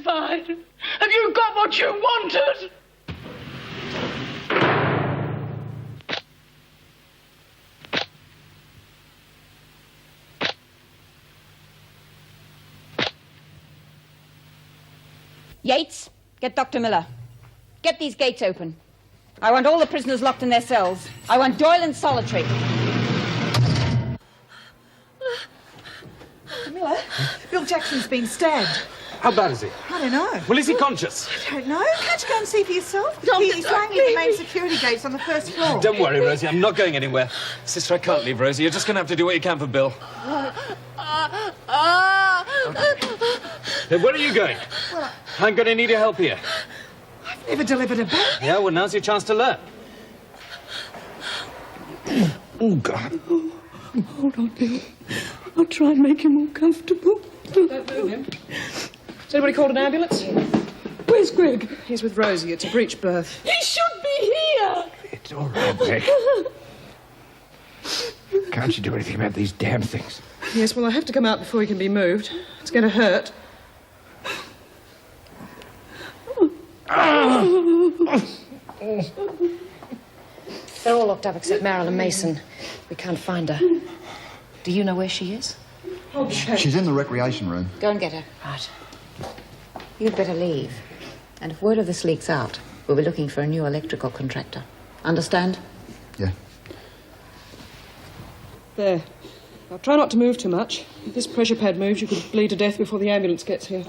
satisfied? Have you got what you wanted? Yates, get Dr. Miller. Get these gates open. I want all the prisoners locked in their cells. I want Doyle in solitary. Miller, Bill Jackson's been stabbed. How bad is he? I don't know. Well, is he conscious? I don't know. Can't you go and see for yourself? Doctor, He's lying near the main security gates on the first floor. Don't worry, Rosie. I'm not going anywhere. Sister, I can't leave, Rosie. You're just going to have to do what you can for Bill. Hey, where are you going? Well, I'm going to need your help here. I've never delivered a baby. Yeah, well, now's your chance to learn. Oh, God. Hold on, Bill. I'll try and make him more comfortable. Don't move him. Has anybody called an ambulance? Where's Greg? He's with Rosie. It's a breech birth. He should be here! It's all right, Vic. Can't you do anything about these damn things? Yes, well, I have to come out before he can be moved. It's going to hurt. They're all locked up except Marilyn Mason. We can't find her. Do you know where she is? She's in the recreation room. Go and get her. Right. You'd better leave. And if word of this leaks out, we'll be looking for a new electrical contractor. Understand? Yeah. There. Now, try not to move too much. If this pressure pad moves, you could bleed to death before the ambulance gets here.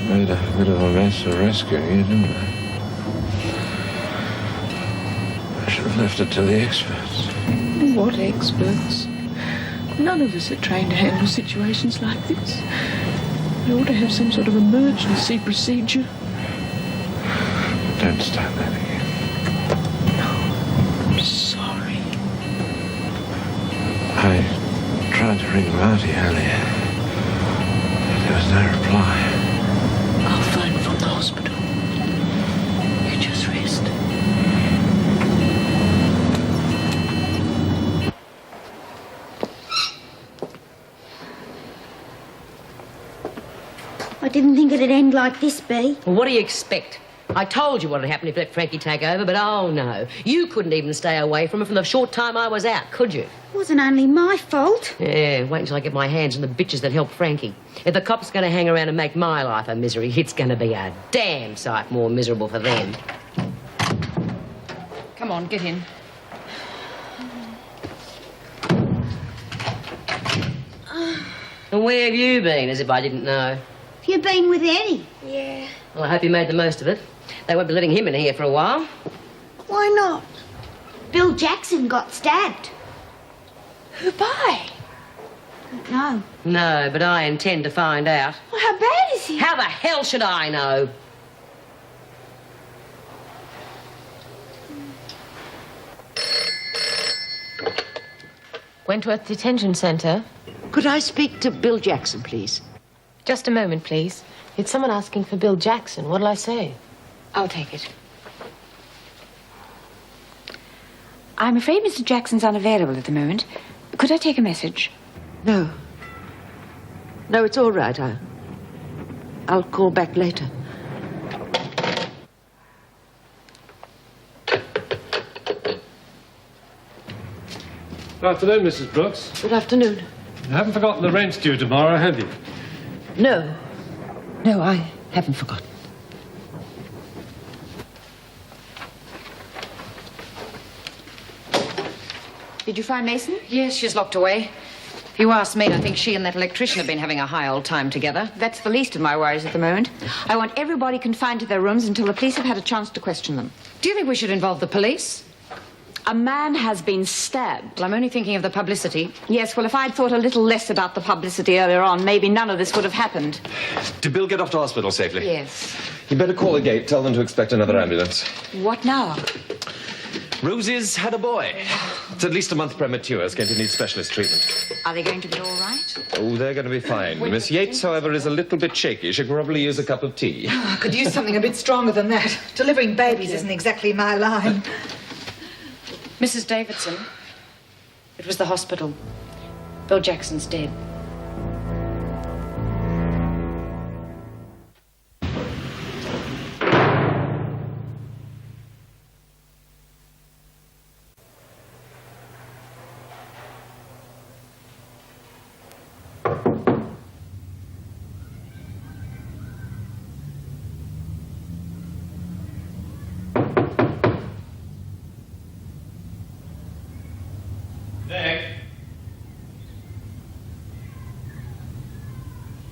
Made a bit of a mess of rescuing you, didn't I? I should have left it to the experts. What experts? None of us are trained to handle situations like this. We ought to have some sort of emergency procedure. Don't start that again. I'm sorry. I tried to ring Marty earlier. There was no reply. I'll phone from the hospital. You just rest. I didn't think it'd end like this, Bea. Well, what do you expect? I told you what would happen if you let Frankie take over, but oh no. You couldn't even stay away from her from the short time I was out, could you? It wasn't only my fault. Yeah, wait until I get my hands on the bitches that helped Frankie. If the cops are going to hang around and make my life a misery, it's going to be a damn sight more miserable for them. Come on, get in. And where have you been, as if I didn't know? Have you been with Eddie? Yeah. Well, I hope you made the most of it. They won't be letting him in here for a while. Why not? Bill Jackson got stabbed. Who by? No. No, but I intend to find out. Well, how bad is he? How the hell should I know? Wentworth Detention Centre. Could I speak to Bill Jackson, please? Just a moment, please. It's someone asking for Bill Jackson. What'll I say? I'll take it. I'm afraid Mr. Jackson's unavailable at the moment. Could I take a message? No. No, it's all right. I'll call back later. Good afternoon, Mrs. Brooks. Good afternoon. You haven't forgotten the rent's due tomorrow, have you? No. No, I haven't forgotten. Did you find Mason? Yes, she's locked away. If you ask me, I think she and that electrician have been having a high old time together. That's the least of my worries at the moment. I want everybody confined to their rooms until the police have had a chance to question them. Do you think we should involve the police? A man has been stabbed. Well, I'm only thinking of the publicity. Yes, well, if I'd thought a little less about the publicity earlier on, maybe none of this would have happened. Did Bill get off to hospital safely? Yes. You better call the gate. Tell them to expect another ambulance. What now? Rosie's had a boy. It's at least a month premature. It's going to need specialist treatment. Are they going to be all right? Oh, they're going to be fine. Miss Yates, however, is a little bit shaky. She could probably use a cup of tea. I could use something a bit stronger than that. Delivering babies isn't exactly my line. Mrs. Davidson, it was the hospital. Bill Jackson's dead.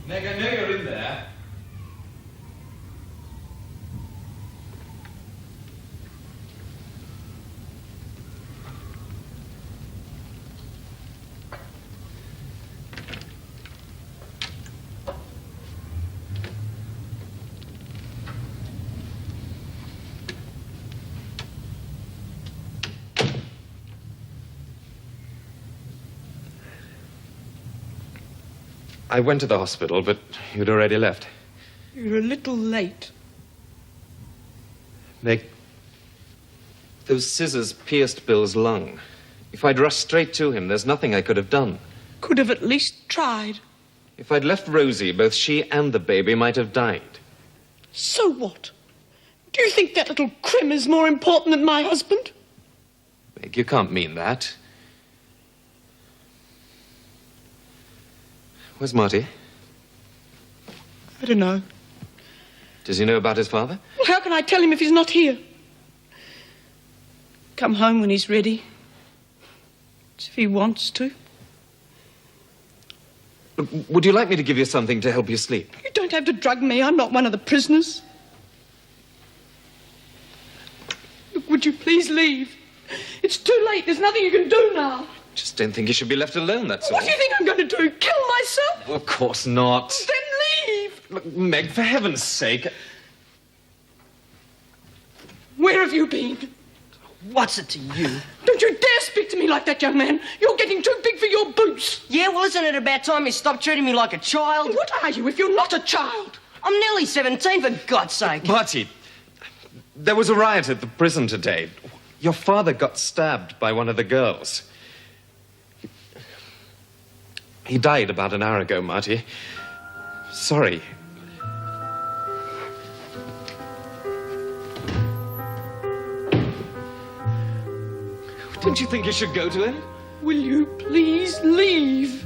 Meg, I know you're in there. I went to the hospital, but you'd already left. You're a little late. Meg, those scissors pierced Bill's lung. If I'd rushed straight to him, there's nothing I could have done. Could have at least tried. If I'd left Rosie, both she and the baby might have died. So what? Do you think that little crim is more important than my husband? Meg, you can't mean that. Where's Marty? I don't know. Does he know about his father? Well, how can I tell him if he's not here? Come home when he's ready. As if he wants to. Look, would you like me to give you something to help you sleep? You don't have to drug me. I'm not one of the prisoners. Look, would you please leave? It's too late. There's nothing you can do now. Just don't think you should be left alone, that's all. What do you think I'm going to do? Kill myself? Of course not. Then leave. Look, Meg, for heaven's sake. Where have you been? What's it to you? Don't you dare speak to me like that, young man. You're getting too big for your boots. Yeah, well, isn't it about time you stopped treating me like a child? What are you if you're not a child? I'm nearly 17, for God's sake. Marty, there was a riot at the prison today. Your father got stabbed by one of the girls. He died about an hour ago, Marty. Sorry. Don't you think you should go to him? Will you please leave?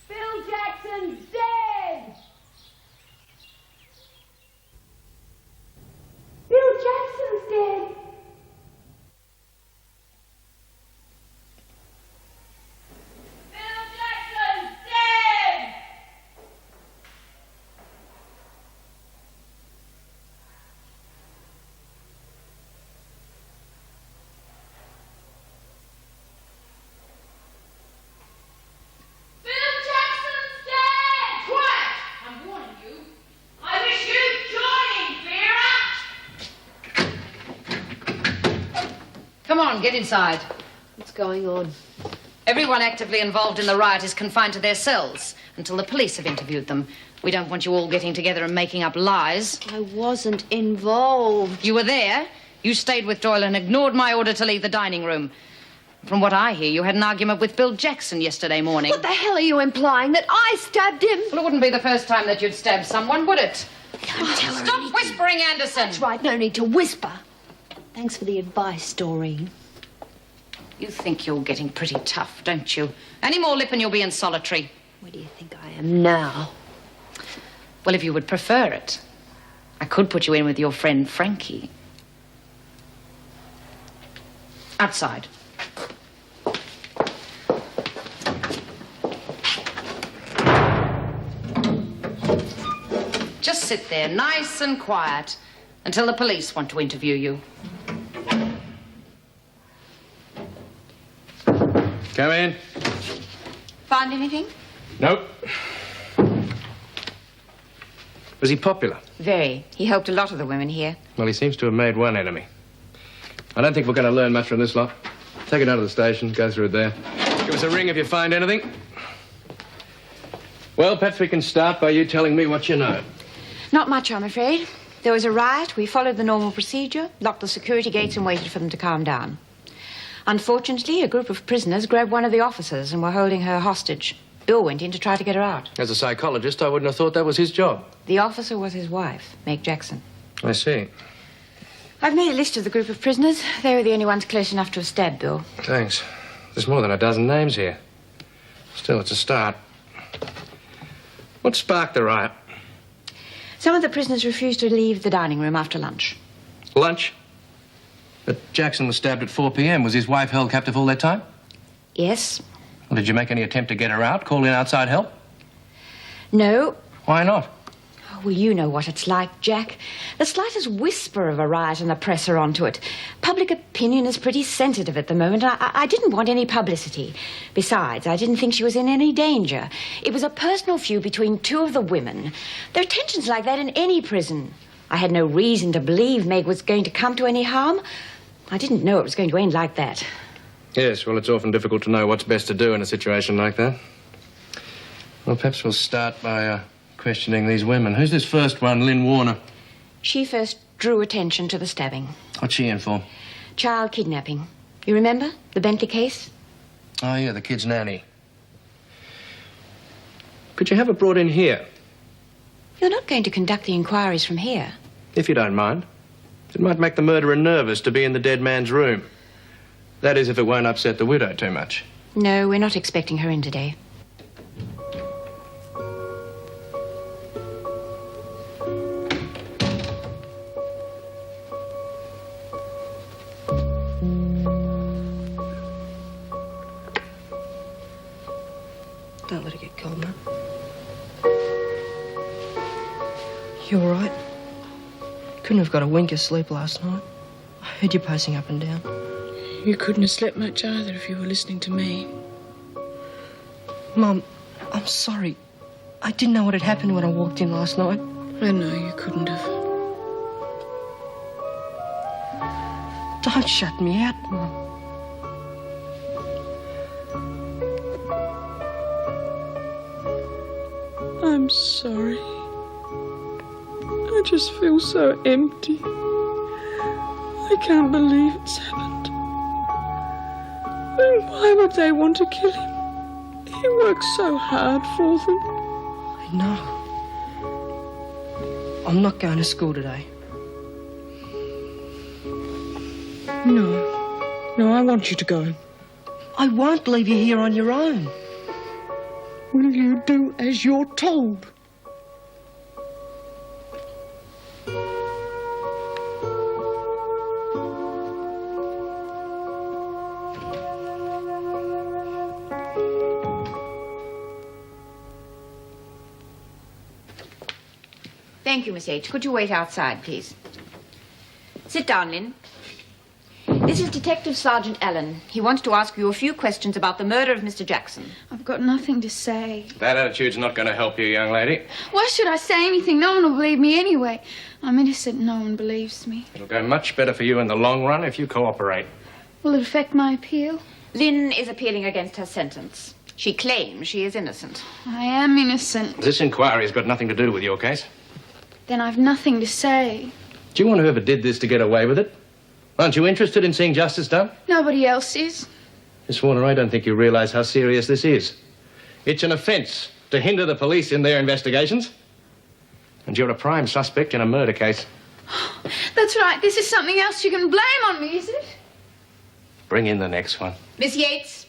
Bill Jackson's dead! Bill Jackson's dead! Bill Jackson's dead! Bill Jackson's dead! Quiet! I'm warning you. I wish you'd join in, Vera! Come on, get inside. What's going on? Everyone actively involved in the riot is confined to their cells until the police have interviewed them. We don't want you all getting together and making up lies. I wasn't involved. You were there. You stayed with Doyle and ignored my order to leave the dining room. From what I hear, you had an argument with Bill Jackson yesterday morning. What the hell are you implying? That I stabbed him? Well, it wouldn't be the first time that you'd stabbed someone, would it? Don't tell her Stop whispering, Anderson. That's right, no need to whisper. Thanks for the advice, Doreen. You think you're getting pretty tough, don't you? Any more lip and you'll be in solitary. Where do you think I am now? Well, if you would prefer it, I could put you in with your friend Frankie. Outside. Just sit there, nice and quiet, until the police want to interview you. Come in. Find anything? Nope. Was he popular? Very. He helped a lot of the women here. Well, he seems to have made one enemy. I don't think we're going to learn much from this lot. Take it down to the station, go through it there. Give us a ring if you find anything. Well, perhaps we can start by you telling me what you know. Not much, I'm afraid. There was a riot. We followed the normal procedure, locked the security gates and waited for them to calm down. Unfortunately, a group of prisoners grabbed one of the officers and were holding her hostage. Bill went in to try to get her out. As a psychologist, I wouldn't have thought that was his job. The officer was his wife, Meg Jackson. I see. I've made a list of the group of prisoners. They were the only ones close enough to have stabbed Bill. Thanks. There's more than a dozen names here. Still, it's a start. What sparked the riot? Some of the prisoners refused to leave the dining room after lunch. Lunch? But Jackson was stabbed at 4 p.m. Was his wife held captive all that time? Yes. Well, did you make any attempt to get her out? Call in outside help? No. Why not? Oh, well, you know what it's like, Jack. The slightest whisper of a riot and the press are onto it. Public opinion is pretty sensitive at the moment. I didn't want any publicity. Besides, I didn't think she was in any danger. It was a personal feud between two of the women. There are tensions like that in any prison. I had no reason to believe Meg was going to come to any harm. I didn't know it was going to end like that. Yes, well, it's often difficult to know what's best to do in a situation like that. Well, perhaps we'll start by questioning these women. Who's this first one, Lynn Warner? She first drew attention to the stabbing. What's she in for? Child kidnapping. You remember? The Bentley case? Oh, yeah, the kid's nanny. Could you have her brought in here? You're not going to conduct the inquiries from here. If you don't mind. It might make the murderer nervous to be in the dead man's room. That is, if it won't upset the widow too much. No, we're not expecting her in today. Don't let it get cold, man. You all right? Couldn't have got a wink of sleep last night. I heard you pacing up and down. You couldn't have slept much either if you were listening to me. Mum, I'm sorry. I didn't know what had happened when I walked in last night. I know you couldn't have. Don't shut me out, Mum. I'm sorry. I just feel so empty. I can't believe it's happened. Then why would they want to kill him? He works so hard for them. I know. I'm not going to school today. No, I want you to go. I won't leave you here on your own. Will you do as you're told? Thank you, Miss H. Could you wait outside, please? Sit down, Lynn. This is Detective Sergeant Allen. He wants to ask you a few questions about the murder of Mr. Jackson. I've got nothing to say. That attitude's not going to help you, young lady. Why should I say anything? No one will believe me anyway. I'm innocent. No one believes me. It'll go much better for you in the long run if you cooperate. Will it affect my appeal? Lynn is appealing against her sentence. She claims she is innocent. I am innocent. This inquiry's got nothing to do with your case. Then I've nothing to say. Do you want whoever did this to get away with it? Aren't you interested in seeing justice done? Nobody else is. Miss Warner, I don't think you realize how serious this is. It's an offense to hinder the police in their investigations. And you're a prime suspect in a murder case. That's right. This is something else you can blame on me, is it? Bring in the next one. Miss Yates,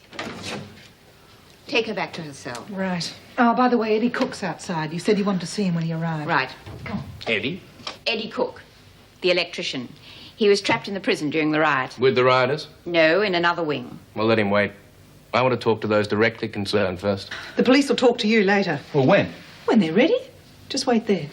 take her back to her cell. Right. Oh, by the way, Eddie Cook's outside. You said you wanted to see him when he arrived. Right. Eddie? Eddie Cook, the electrician. He was trapped in the prison during the riot. With the rioters? No, in another wing. Well, let him wait. I want to talk to those directly concerned first. The police will talk to you later. Well, when? When they're ready. Just wait there.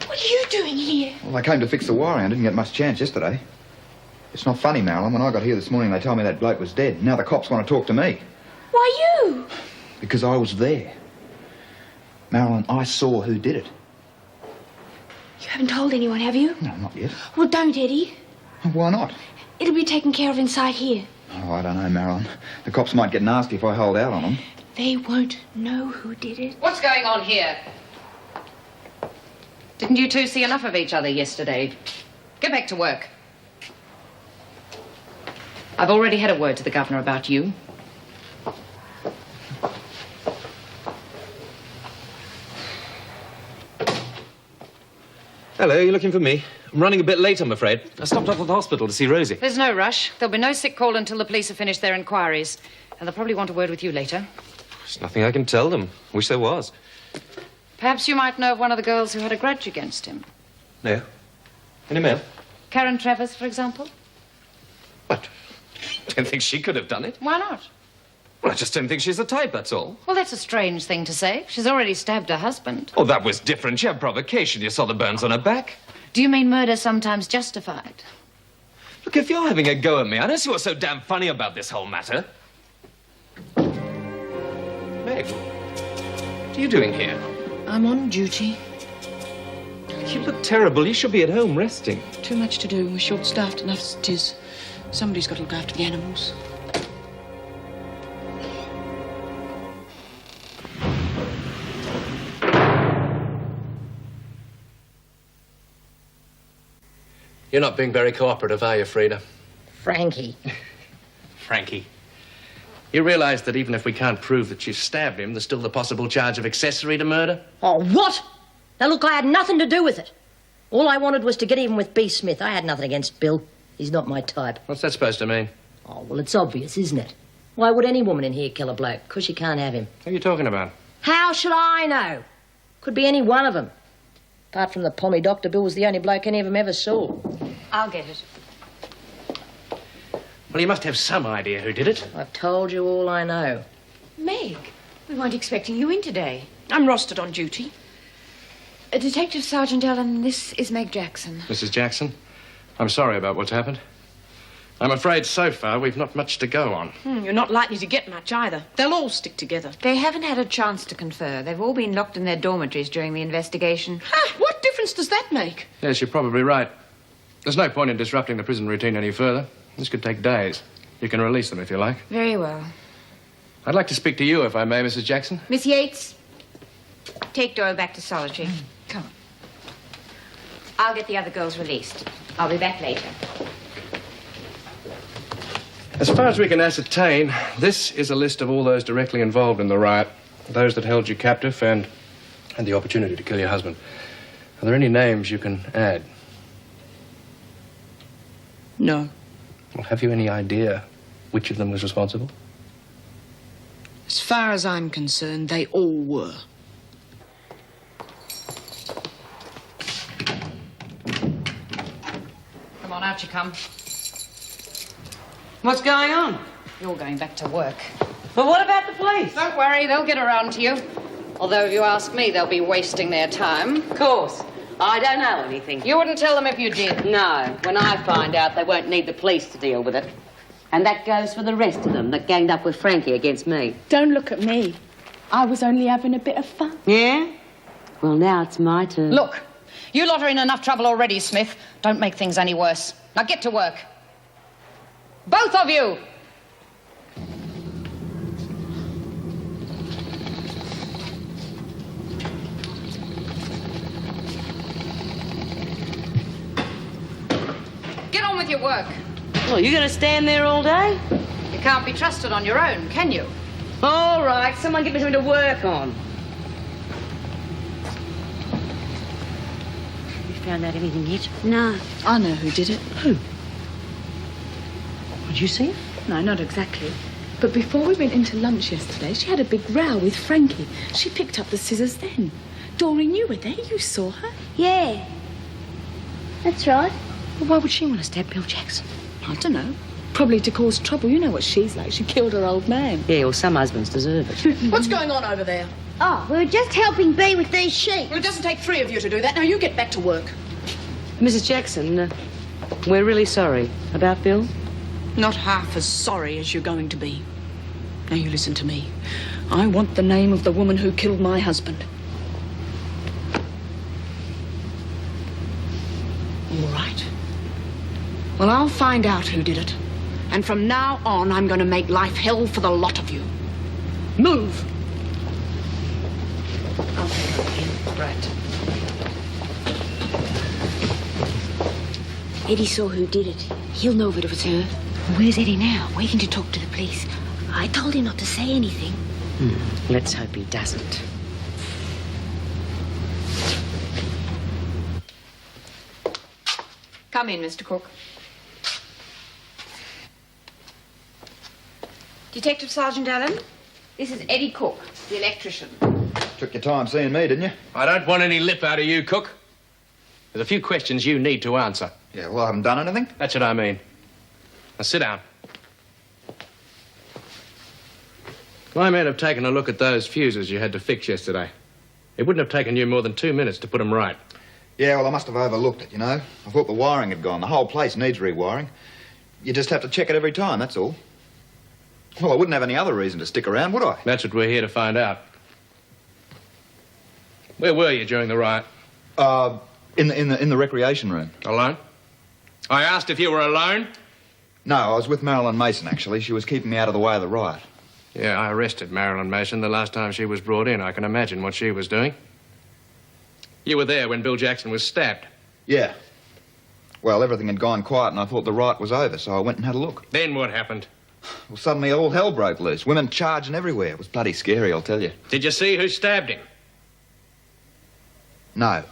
What are you doing here? Well, I came to fix the wiring. I didn't get much chance yesterday. It's not funny, Marilyn. When I got here this morning, they told me that bloke was dead. Now the cops want to talk to me. Why you? Because I was there. Marilyn, I saw who did it. You haven't told anyone, have you? No, not yet. Well, don't, Eddie. Why not? It'll be taken care of inside here. Oh, I don't know, Marilyn. The cops might get nasty if I hold out on them. They won't know who did it. What's going on here? Didn't you two see enough of each other yesterday? Get back to work. I've already had a word to the governor about you. Hello, you looking for me? I'm running a bit late, I'm afraid. I stopped off at the hospital to see Rosie. There's no rush. There'll be no sick call until the police have finished their inquiries. And they'll probably want a word with you later. There's nothing I can tell them. Wish there was. Perhaps you might know of one of the girls who had a grudge against him. No. Any mail? Karen Travers, for example. I don't think she could have done it. Why not? Well, I just don't think she's the type, that's all. Well, that's a strange thing to say. She's already stabbed her husband. Oh, that was different. She had provocation. You saw the burns on her back. Do you mean murder sometimes justified? Look, if you're having a go at me, I don't see what's so damn funny about this whole matter. Meg, what are you doing here? I'm on duty. You look terrible. You should be at home resting. Too much to do. We're short-staffed enough as it is. Somebody's got to look after the animals. You're not being very cooperative, are you, Frida? Frankie. Frankie. You realize that even if we can't prove that you stabbed him, there's still the possible charge of accessory to murder? Oh, what? Now, look, I had nothing to do with it. All I wanted was to get even with B. Smith. I had nothing against Bill. He's not my type. What's that supposed to mean? Oh, well, it's obvious, isn't it? Why would any woman in here kill a bloke? Because she can't have him. What are you talking about? How should I know? Could be any one of them. Apart from the pommy doctor, Bill was the only bloke any of them ever saw. I'll get it. Well, you must have some idea who did it. I've told you all I know. Meg, we weren't expecting you in today. I'm rostered on duty. Detective Sergeant Ellen, this is Meg Jackson. Mrs. Jackson, I'm sorry about what's happened. I'm afraid so far we've not much to go on. You're not likely to get much either. They'll all stick together. They haven't had a chance to confer. They've all been locked in their dormitories during the investigation. What difference does that make? Yes, you're probably right. There's no point in disrupting the prison routine any further. This could take days. You can release them if you like. Very well. I'd like to speak to you, if I may, Mrs. Jackson. Miss Yates, take Doyle back to solitary. Come on. I'll get the other girls released. I'll be back later. As far as we can ascertain, this is a list of all those directly involved in the riot, those that held you captive and the opportunity to kill your husband. Are there any names you can add? No. Well, have you any idea which of them was responsible? As far as I'm concerned, they all were. Come on, out you come. What's going on? You're going back to work. But what about the police? Don't worry, they'll get around to you. Although, if you ask me, they'll be wasting their time. Of course. I don't know anything. You wouldn't tell them if you did. No. When I find out, they won't need the police to deal with it. And that goes for the rest of them that ganged up with Frankie against me. Don't look at me. I was only having a bit of fun. Yeah? Well, now it's my turn. Look, you lot are in enough trouble already, Smith. Don't make things any worse. Now get to work. Both of you! Get on with your work. Well, you going to stand there all day? You can't be trusted on your own, can you? All right, someone give me something to work on. You found out anything yet? No. I know who did it. Who? Did you see it? No, not exactly. But before we went into lunch yesterday, she had a big row with Frankie. She picked up the scissors then. Doreen, you were there. You saw her. Yeah. That's right. Well, why would she want to stab Bill Jackson? I don't know. Probably to cause trouble. You know what she's like. She killed her old man. Yeah, well, some husbands deserve it. What's going on over there? Oh, we were just helping Bea with these sheep. Well, it doesn't take three of you to do that. Now you get back to work. Mrs. Jackson, we're really sorry about Bill. Not half as sorry as you're going to be. Now you listen to me. I want the name of the woman who killed my husband. All right. Well, I'll find out who did it. And from now on, I'm going to make life hell for the lot of you. Move! Right. Eddie saw who did it. He'll know if it was her. Where's Eddie now? Waiting to talk to the police. I told him not to say anything. Let's hope he doesn't. Come in, Mr. Cook. Detective Sergeant Allen, this is Eddie Cook, the electrician. Took your time seeing me, didn't you? I don't want any lip out of you, Cook. There's a few questions you need to answer. Yeah, well, I haven't done anything. That's what I mean. Now, sit down. My men have taken a look at those fuses you had to fix yesterday. It wouldn't have taken you more than 2 minutes to put them right. Yeah, well, I must have overlooked it, you know. I thought the wiring had gone. The whole place needs rewiring. You just have to check it every time, that's all. Well, I wouldn't have any other reason to stick around, would I? That's what we're here to find out. Where were you during the riot? In the recreation room. Alone? I asked if you were alone. No, I was with Marilyn Mason, actually. She was keeping me out of the way of the riot. Yeah, I arrested Marilyn Mason the last time she was brought in. I can imagine what she was doing. You were there when Bill Jackson was stabbed. Yeah. Well, everything had gone quiet and I thought the riot was over, so I went and had a look. Then what happened? Well, suddenly all hell broke loose. Women charging everywhere. It was bloody scary, I'll tell you. Did you see who stabbed him? No.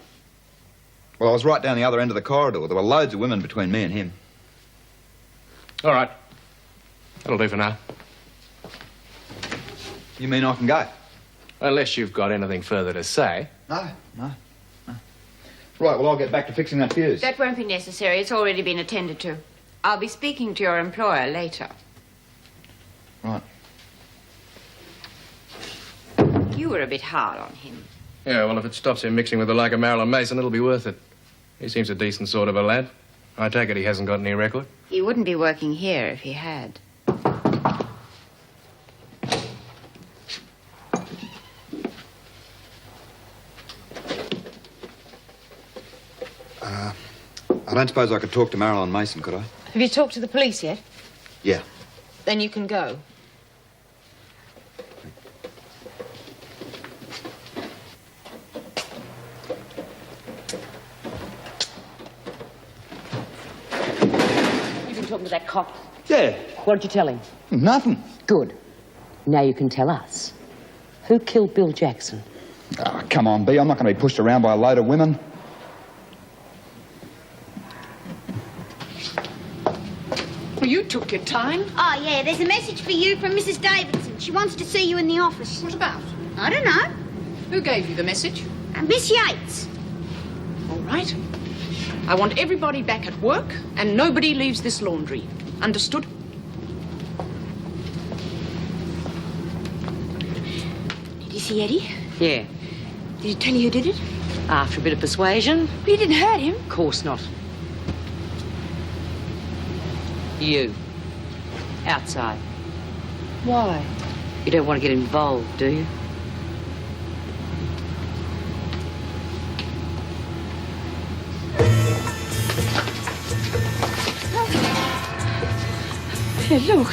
Well, I was right down the other end of the corridor. There were loads of women between me and him. All right. That'll do for now. You mean I can go? Unless you've got anything further to say. No. Right, well, I'll get back to fixing that fuse. That won't be necessary. It's already been attended to. I'll be speaking to your employer later. Right. You were a bit hard on him. Yeah, well, if it stops him mixing with the like of Marilyn Mason, it'll be worth it. He seems a decent sort of a lad. I take it he hasn't got any record. He wouldn't be working here if he had. I don't suppose I could talk to Marilyn Mason, could I? Have you talked to the police yet? Yeah. Then you can go. You've been talking to that cop. Yeah. What did you tell him? Nothing. Good. Now you can tell us. Who killed Bill Jackson? Oh, come on, Bea. I'm not going to be pushed around by a load of women. Well, you took your time. Oh, yeah, there's a message for you from Mrs. Davidson. She wants to see you in the office. What about? I don't know. Who gave you the message? Miss Yates. All right. I want everybody back at work and nobody leaves this laundry. Understood? Did you see Eddie? Yeah. Did he tell you who did it? After a bit of persuasion? But you didn't hurt him. Of course not. You. Outside. Why? You don't want to get involved, do you? Here, look.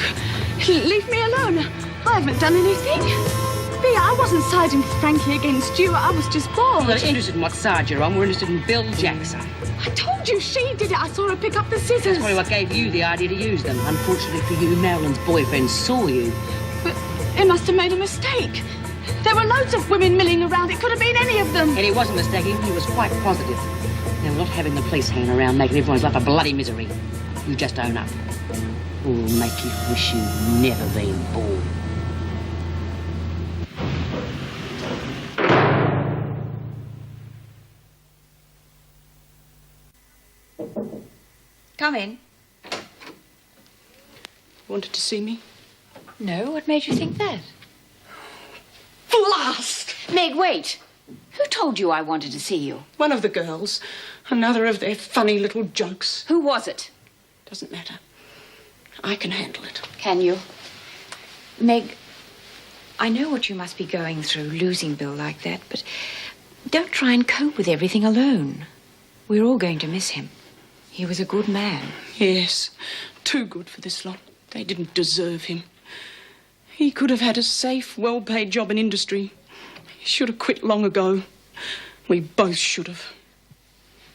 Leave me alone. I haven't done anything. Bea, I wasn't siding with Frankie against you. I was just bored. We're not interested in what side you're on. We're interested in Bill Jackson. I told you she did it. I saw her pick up the scissors. That's probably what gave you the idea to use them. Unfortunately for you, Marilyn's boyfriend saw you. But He must have made a mistake. There were loads of women milling around. It could have been any of them. And he wasn't mistaken. He was quite positive. Now, we're not having the police hanging around making everyone's life a bloody misery. You just own up. Or we'll make you wish you'd never been born. Come in. Wanted to see me? No, what made you think that? Blast! Meg, wait. Who told you I wanted to see you? One of the girls. Another of their funny little jokes. Who was it? Doesn't matter. I can handle it. Can you? Meg, I know what you must be going through, losing Bill like that, but don't try and cope with everything alone. We're all going to miss him. He was a good man. Yes, too good for this lot. They didn't deserve him. He could have had a safe, well-paid job in industry. He should have quit long ago. We both should have.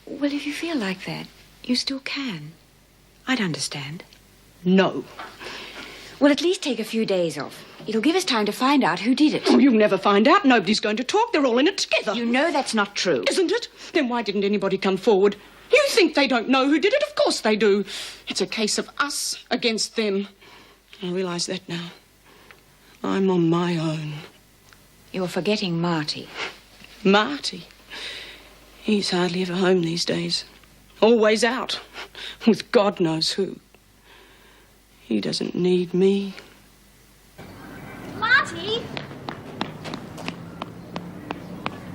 Well, if you feel like that, you still can. I'd understand. No. Well, at least take a few days off. It'll give us time to find out who did it. Oh, you'll never find out. Nobody's going to talk. They're all in it together. You know that's not true. Isn't it? Then why didn't anybody come forward? You think they don't know who did it? Of course they do. It's a case of us against them. I realise that now. I'm on my own. You're forgetting Marty. Marty? He's hardly ever home these days. Always out. With God knows who. He doesn't need me. Marty!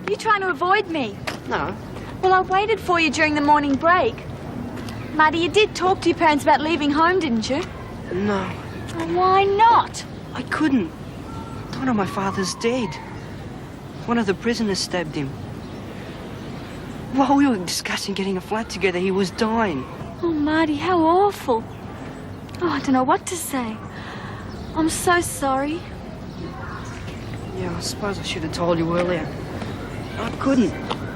You trying to avoid me? No. Well, I waited for you during the morning break. Marty, you did talk to your parents about leaving home, didn't you? No. Oh, why not? I couldn't. One of my father's dead. One of the prisoners stabbed him. While we were discussing getting a flat together, he was dying. Oh, Marty, how awful. Oh, I don't know what to say. I'm so sorry. Yeah, I suppose I should have told you earlier. I couldn't.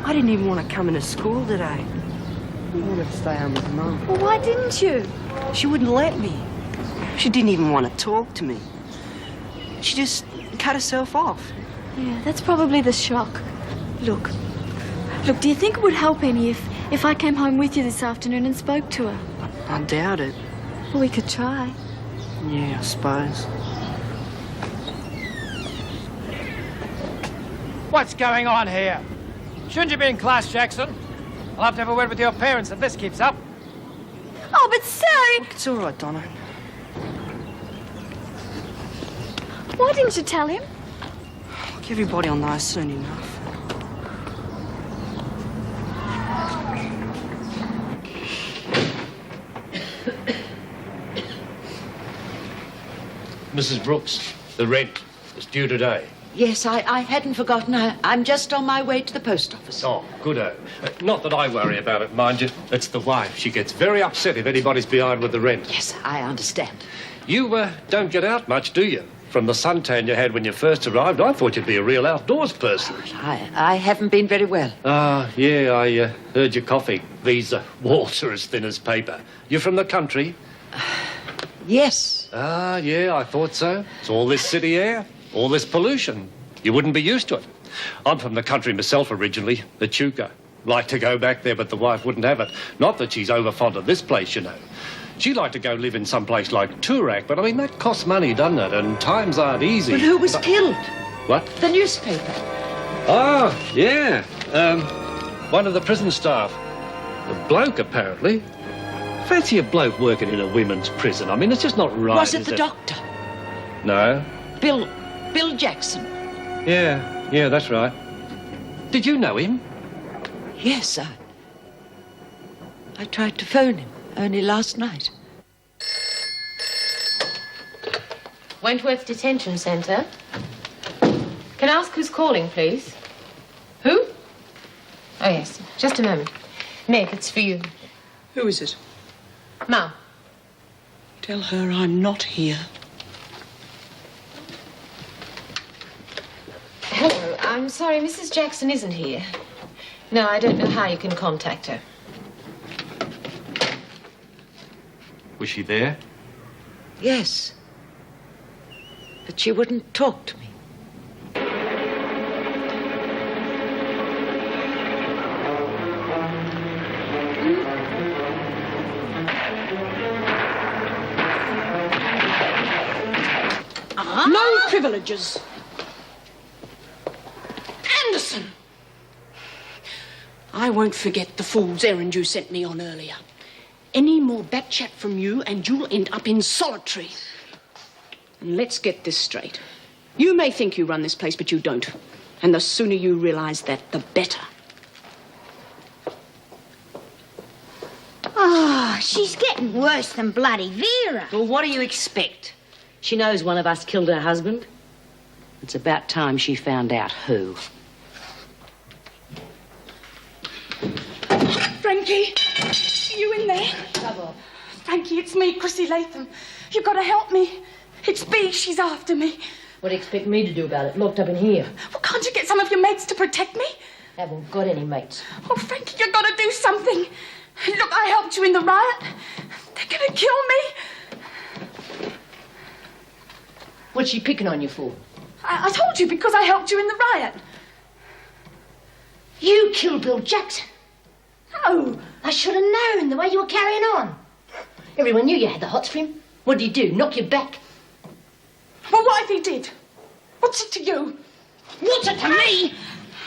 I didn't even want to come into school today. I wanted to stay home with Mum. Well, why didn't you? She wouldn't let me. She didn't even want to talk to me. She just cut herself off. Yeah, that's probably the shock. Look, do you think it would help any if I came home with you this afternoon and spoke to her? I doubt it. Well, we could try. Yeah, I suppose. What's going on here? Shouldn't you be in class, Jackson? I'll have to have a word with your parents if this keeps up. Oh, but sir... Look, it's all right, Donna. Why didn't you tell him? Look, everybody will know soon enough. Mrs. Brooks, the rent is due today. Yes, I hadn't forgotten. I'm just on my way to the post office. Oh, good-o. Not that I worry about it, mind you. It's the wife. She gets very upset if anybody's behind with the rent. Yes, I understand. You don't get out much, do you? From the suntan you had when you first arrived, I thought you'd be a real outdoors person. I haven't been very well. Yeah, I heard your coughing. These walls are as thin as paper. You from the country? Yes. Yeah, I thought so. It's all this city air, all this pollution. You wouldn't be used to it. I'm from the country myself originally, Echuca. Like to go back there, but the wife wouldn't have it. Not that she's over fond of this place, you know. She'd like to go live in some place like Toorak, but I mean, that costs money, doesn't it? And times aren't easy. But who was killed? What? The newspaper. Oh, yeah. One of the prison staff. A bloke, apparently. Fancy a bloke working in a women's prison. I mean, it's just not right. Was it the doctor? No. Bill Jackson. Yeah, that's right. Did you know him? Yes, I tried to phone him only last night. Wentworth Detention Centre. Can I ask who's calling, please? Who? Oh, yes. Just a moment. Meg, it's for you. Who is it? Mum. Tell her I'm not here. Hello. I'm sorry, Mrs. Jackson isn't here. No, I don't know how you can contact her. Was she there? Yes. But she wouldn't talk to me. No privileges. Anderson! I won't forget the fool's errand you sent me on earlier. Any more bat chat from you and you'll end up in solitary. And let's get this straight. You may think you run this place, but you don't. And the sooner you realise that, the better. Oh, she's getting worse than bloody Vera. Well, what do you expect? She knows one of us killed her husband. It's about time she found out who. Frankie, you in there? Trouble. Frankie, it's me, Chrissie Latham. You've got to help me. It's Bea, she's after me. What do you expect me to do about it? Locked up in here. Well, can't you get some of your mates to protect me? Haven't got any mates. Oh, Frankie, you've got to do something. Look, I helped you in the riot. They're going to kill me. What's she picking on you for? I told you, because I helped you in the riot. You killed Bill Jackson. No. I should have known the way you were carrying on. Everyone knew you had the hots for him. What did he do? Knock you back? Well, what if he did? What's it to you? What's it to me?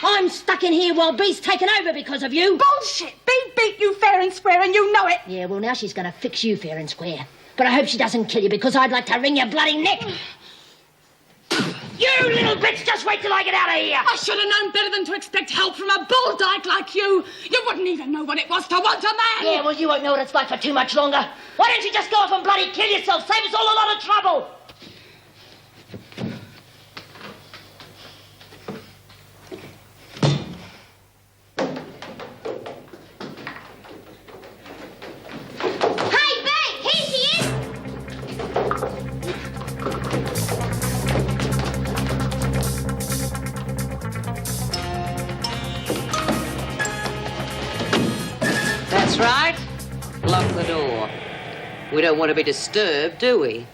I'm stuck in here while Bea's taken over because of you. Bullshit! Bea beat you fair and square and you know it. Yeah, well, now she's going to fix you fair and square. But I hope she doesn't kill you because I'd like to wring your bloody neck. You little bitch, just wait till I get out of here. I should have known better than to expect help from a bull dyke like you. You wouldn't even know what it was to want a man. Yeah, well, you won't know what it's like for too much longer. Why don't you just go off and bloody kill yourself? Save us all a lot of trouble. Hey, Bea, here she is. That's right. Lock the door. We don't want to be disturbed, do we?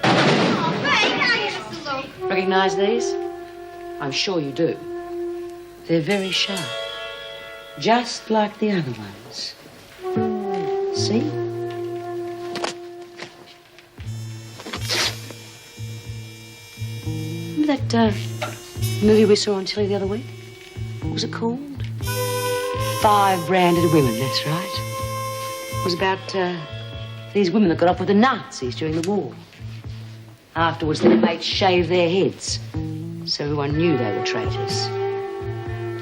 Oh, Bea, now give us a look. Recognize these? I'm sure you do. They're very sharp. Just like the other ones. See? Remember that movie we saw on telly the other week? What was it called? 5 Branded Women, that's right. It was about these women that got off with the Nazis during the war. Afterwards, their mates shaved their heads, so everyone knew they were traitors.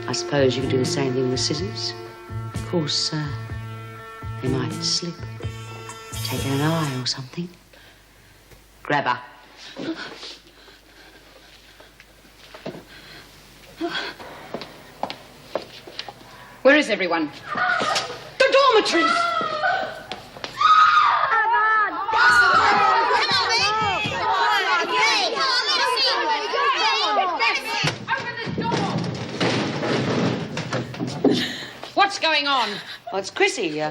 I suppose you could do the same thing with scissors. Of course, they might slip, take out an eye or something. Grab her. Where is everyone? The dormitories! What's going on? Oh, it's Chrissie.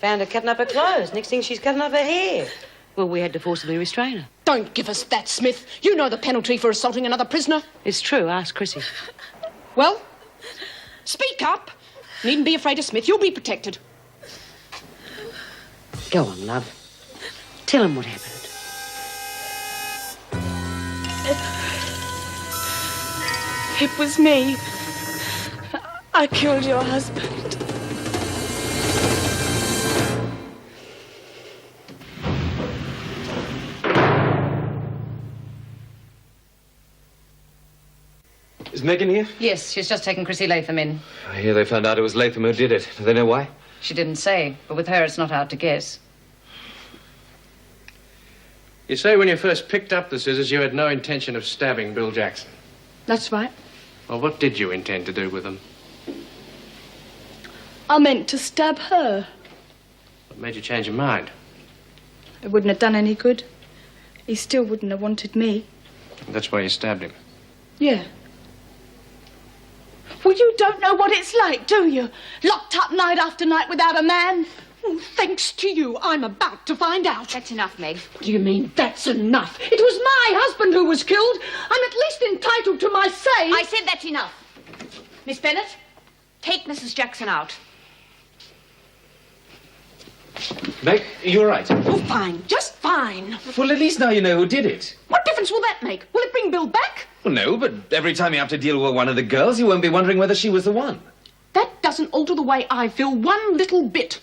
Found her cutting up her clothes. Next thing, she's cutting up her hair. Well, we had to forcibly restrain her. Don't give us that, Smith. You know the penalty for assaulting another prisoner. It's true. Ask Chrissie. Well, speak up. Needn't be afraid of Smith. You'll be protected. Go on, love. Tell him what happened. It was me. I killed your husband. Is Megan here? Yes, she's just taken Chrissie Latham in. I hear they found out it was Latham who did it. Do they know why? She didn't say, but with her it's not hard to guess. You say when you first picked up the scissors, you had no intention of stabbing Bill Jackson. That's right. Well, what did you intend to do with them? I meant to stab her. What made you change your mind? It wouldn't have done any good. He still wouldn't have wanted me. That's why you stabbed him. Yeah. Well, you don't know what it's like, do you? Locked up night after night without a man. Oh, thanks to you, I'm about to find out. That's enough, Meg. What do you mean, that's enough? It was my husband who was killed. I'm at least entitled to my say. I said that's enough. Miss Bennett, take Mrs. Jackson out. Meg, you all right? Oh, fine. Just fine. Well, at least now you know who did it. What difference will that make? Will it bring Bill back? Well, no, but every time you have to deal with one of the girls, you won't be wondering whether she was the one. That doesn't alter the way I feel one little bit.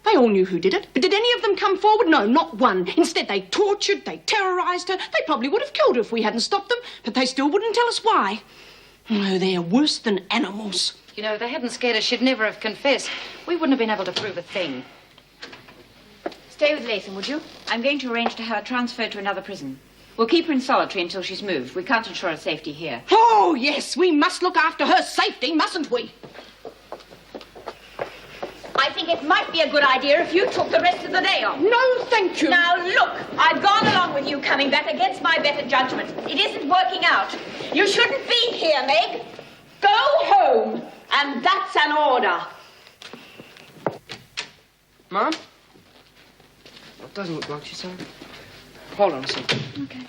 They all knew who did it, but did any of them come forward? No, not one. Instead, they tortured, they terrorised her. They probably would have killed her if we hadn't stopped them, but they still wouldn't tell us why. Oh, they're worse than animals. You know, if they hadn't scared us, she'd never have confessed. We wouldn't have been able to prove a thing. Stay with Latham, would you? I'm going to arrange to have her transferred to another prison. We'll keep her in solitary until she's moved. We can't ensure her safety here. Oh, yes, we must look after her safety, mustn't we? I think it might be a good idea if you took the rest of the day off. No, thank you. Now, look, I've gone along with you coming back against my better judgment. It isn't working out. You shouldn't be here, Meg. Go home, and that's an order. Mom? It doesn't look like she's home. Hold on a second. Okay.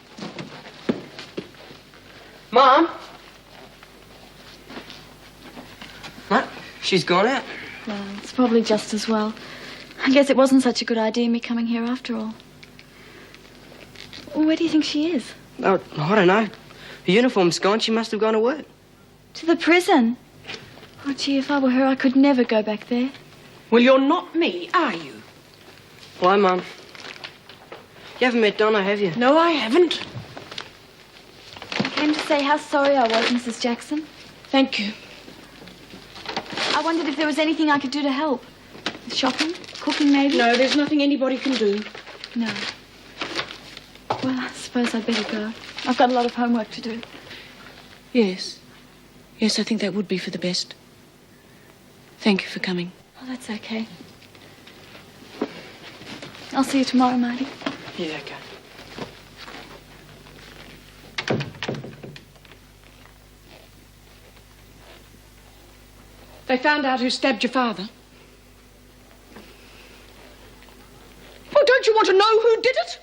Mom? What? She's gone out? Well, it's probably just as well. I guess it wasn't such a good idea, me coming here after all. Where do you think she is? Oh, I don't know. Her uniform's gone. She must have gone to work. To the prison? Oh, gee, if I were her, I could never go back there. Well, you're not me, are you? Why, Mum? You haven't met Donna, have you? No, I haven't. I came to say how sorry I was, Mrs. Jackson. Thank you. I wondered if there was anything I could do to help. Shopping? Cooking, maybe? No, there's nothing anybody can do. No. Well, I suppose I'd better go. I've got a lot of homework to do. Yes. Yes, I think that would be for the best. Thank you for coming. Oh, that's okay. I'll see you tomorrow, Marty. Yeah, okay. They found out who stabbed your father. Well, don't you want to know who did it?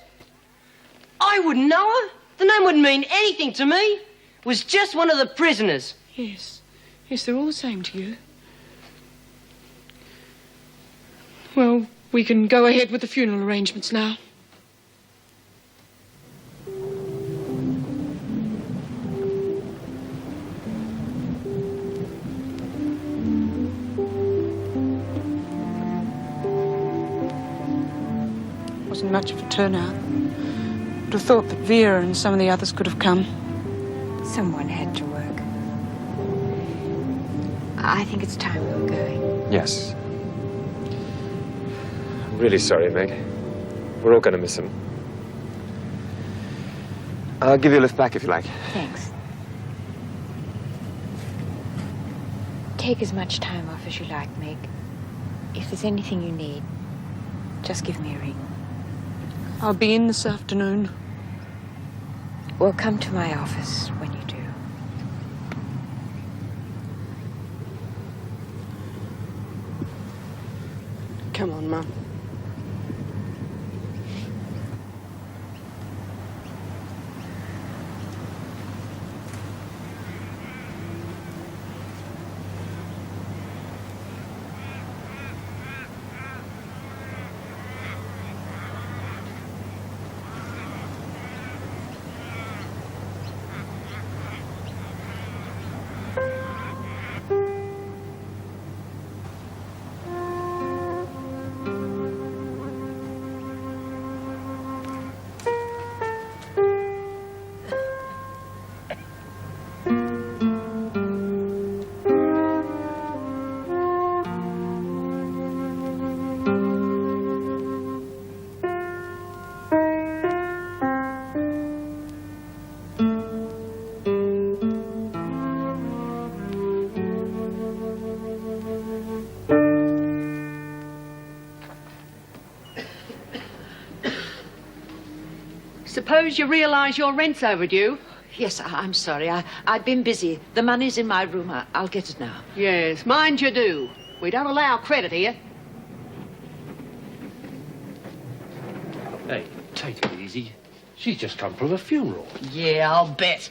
I wouldn't know her. The name wouldn't mean anything to me. It was just one of the prisoners. Yes. Yes, they're all the same to you. Well, we can go ahead with the funeral arrangements now. Wasn't much of a turnout. Would have thought that Vera and some of the others could have come. Someone had to work. I think it's time we were going. Yes. Really sorry, Meg. We're all going to miss him. I'll give you a lift back if you like. Thanks. Take as much time off as you like, Meg. If there's anything you need, just give me a ring. I'll be in this afternoon. Well, come to my office when you do. Come on, Mum. Suppose you realise your rent's overdue? Yes, I'm sorry. I've been busy. The money's in my room. I'll get it now. Yes, mind you do. We don't allow credit here. Hey, take it easy. She's just come from a funeral. Yeah, I'll bet.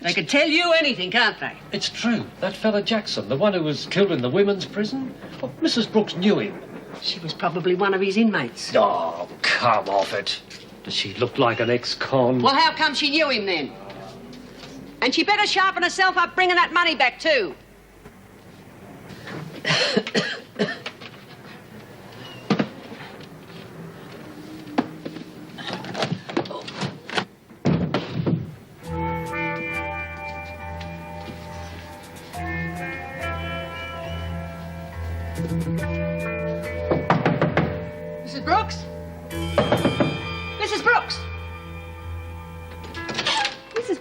They can tell you anything, can't they? It's true. That fella Jackson, the one who was killed in the women's prison, well, Mrs. Brooks knew him. She was probably one of his inmates. Oh, come off it. Does she look like an ex-con? Well, how come she knew him then? And she better sharpen herself up bringing that money back too. Mrs. Brooks? Mrs. Brooks? Mrs.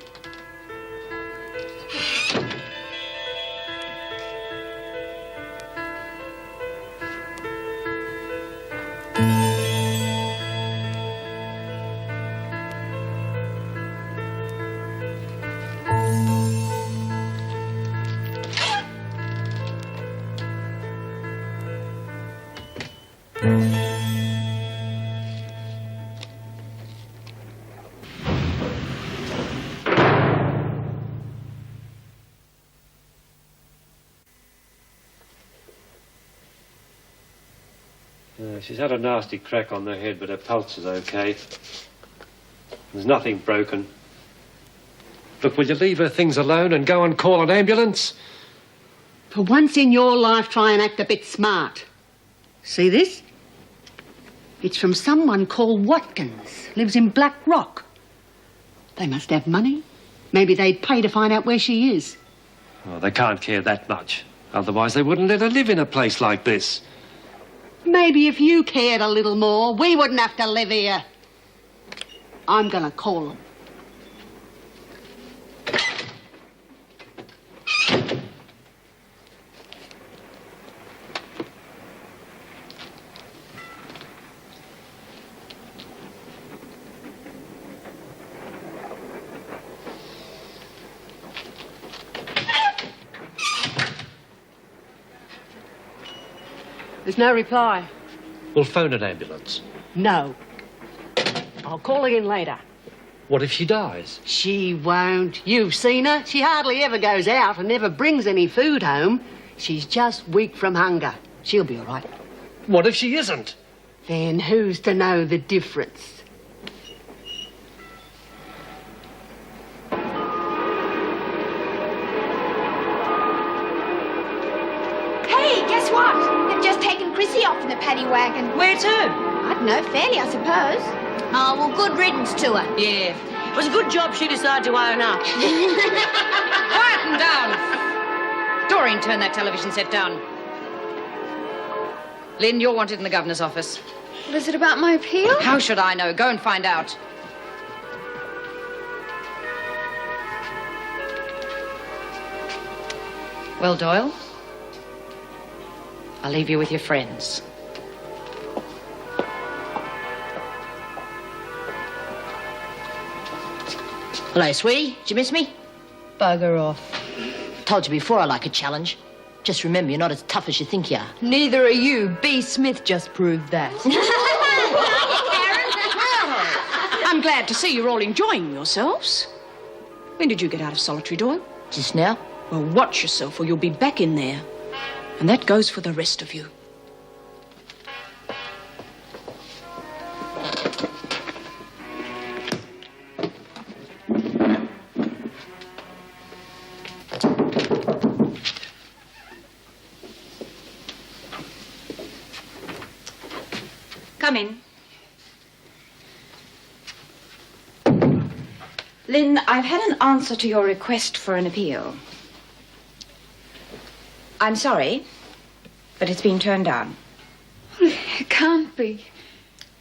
She's had a nasty crack on the head, but her pulse is okay. There's nothing broken. Look, will you leave her things alone and go and call an ambulance? For once in your life, try and act a bit smart. See this? It's from someone called Watkins. Lives in Black Rock. They must have money. Maybe they'd pay to find out where she is. Oh, they can't care that much. Otherwise, they wouldn't let her live in a place like this. Maybe if you cared a little more, we wouldn't have to live here. I'm gonna call them. There's no reply. We'll phone an ambulance. No. I'll call again later. What if she dies? She won't. You've seen her. She hardly ever goes out and never brings any food home. She's just weak from hunger. She'll be all right. What if she isn't? Then who's to know the difference? Hey, guess what? They've just taken Chrissie off in the paddy wagon. Where to? I don't know, fairly, I suppose. Oh, well, good riddance to her. Yeah. It was a good job she decided to own up. Quieten down. Doreen, turn that television set down. Lynn, you're wanted in the governor's office. What is it about my appeal? How should I know? Go and find out. Well, Doyle, I'll leave you with your friends. Hello, sweetie. Did you miss me? Bugger off. Told you before I like a challenge. Just remember, you're not as tough as you think you are. Neither are you. B. Smith just proved that. I'm glad to see you're all enjoying yourselves. When did you get out of solitary, Doyle? Just now. Well, watch yourself or you'll be back in there. And that goes for the rest of you. Come in. Lynn, I've had an answer to your request for an appeal. I'm sorry, but it's been turned down. It can't be.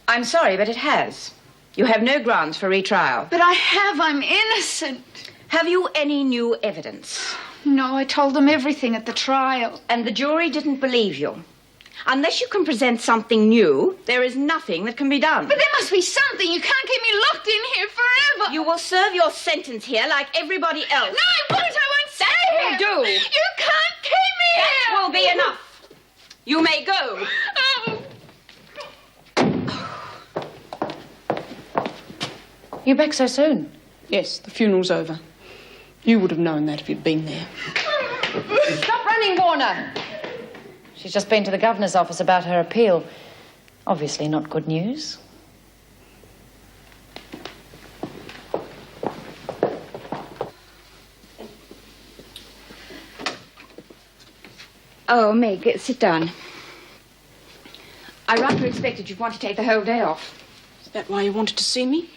I'm sorry, but it has. You have no grounds for retrial. But I have. I'm innocent. Have you any new evidence? No, I told them everything at the trial. And the jury didn't believe you. Unless you can present something new, there is nothing that can be done. But there must be something. You can't keep me locked in here forever. You will serve your sentence here like everybody else. No, I won't. I won't stay here. You do. You can't keep me here. That will be enough. You may go. Oh. You back so soon? Yes, the funeral's over. You would have known that if you'd been there. Stop running, Warner! She's just been to the governor's office about her appeal. Obviously not good news. Oh, Meg, sit down. I rather expected you'd want to take the whole day off. Is that why you wanted to see me?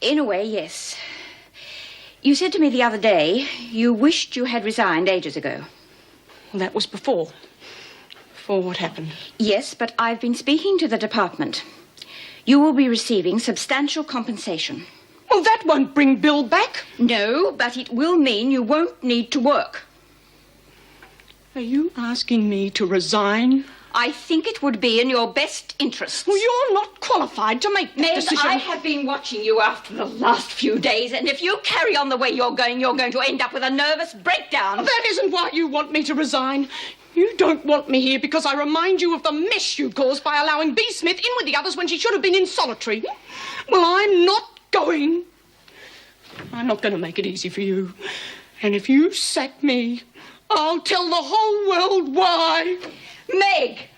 In a way, yes. You said to me the other day you wished you had resigned ages ago. Well, that was before. Before what happened? Yes, but I've been speaking to the department. You will be receiving substantial compensation. Well, that won't bring Bill back. No, but it will mean you won't need to work. Are you asking me to resign? I think it would be in your best interests. Well, you're not qualified to make that Meg, decision. I have been watching you after the last few days, and if you carry on the way you're going to end up with a nervous breakdown. That isn't why you want me to resign. You don't want me here because I remind you of the mess you caused by allowing B. Smith in with the others when she should have been in solitary. Well, I'm not going. I'm not going to make it easy for you. And if you sack me, I'll tell the whole world why. Meg!